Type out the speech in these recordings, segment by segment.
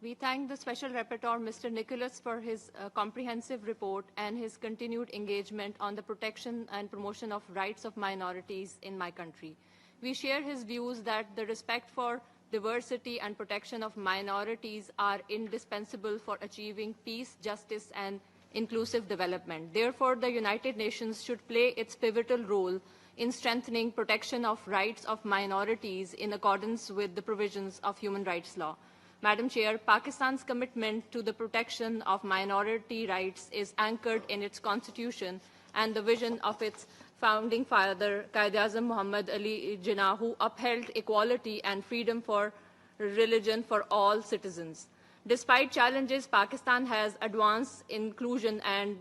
We thank the Special Rapporteur, Mr. Nicholas, for his comprehensive report and his continued engagement on the protection and promotion of rights of minorities in my country. We share his views that the respect for diversity and protection of minorities are indispensable for achieving peace, justice, and inclusive development. Therefore, the United Nations should play its pivotal role in strengthening protection of rights of minorities in accordance with the provisions of human rights law. Madam Chair, Pakistan's commitment to the protection of minority rights is anchored in its constitution and the vision of its founding father, Quaid-e-Azam Muhammad Ali Jinnah, who upheld equality and freedom for religion for all citizens. Despite challenges, Pakistan has advanced inclusion and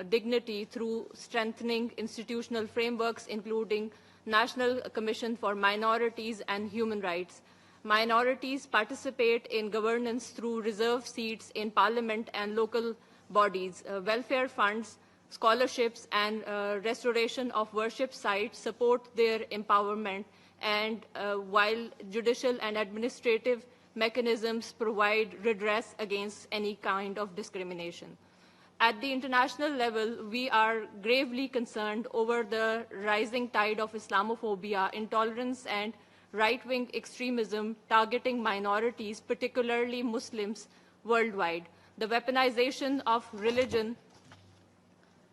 dignity through strengthening institutional frameworks, including National Commission for Minorities and Human Rights. Minorities participate in governance through reserved seats in parliament and local bodies. Welfare funds, scholarships, and restoration of worship sites support their empowerment, and while judicial and administrative mechanisms provide redress against any kind of discrimination. At the international level, we are gravely concerned over the rising tide of Islamophobia, intolerance, and right-wing extremism targeting minorities, particularly Muslims, worldwide. The weaponization of religion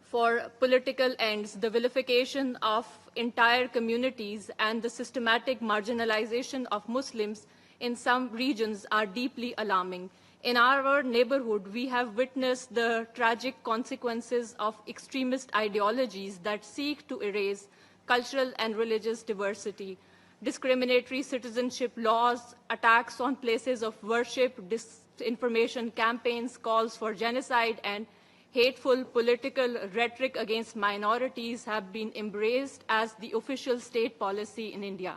for political ends, the vilification of entire communities, and the systematic marginalization of Muslims in some regions are deeply alarming. In our neighborhood, we have witnessed the tragic consequences of extremist ideologies that seek to erase cultural and religious diversity. Discriminatory citizenship laws, attacks on places of worship, disinformation campaigns, calls for genocide, and hateful political rhetoric against minorities have been embraced as the official state policy in India.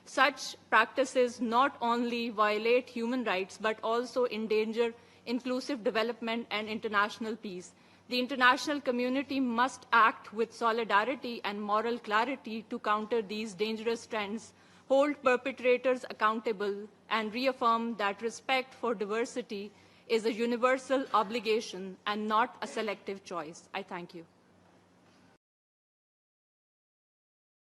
Such practices not only violate human rights, but also endanger inclusive development and international peace. The international community must act with solidarity and moral clarity to counter these dangerous trends, hold perpetrators accountable, and reaffirm that respect for diversity is a universal obligation and not a selective choice. I thank you.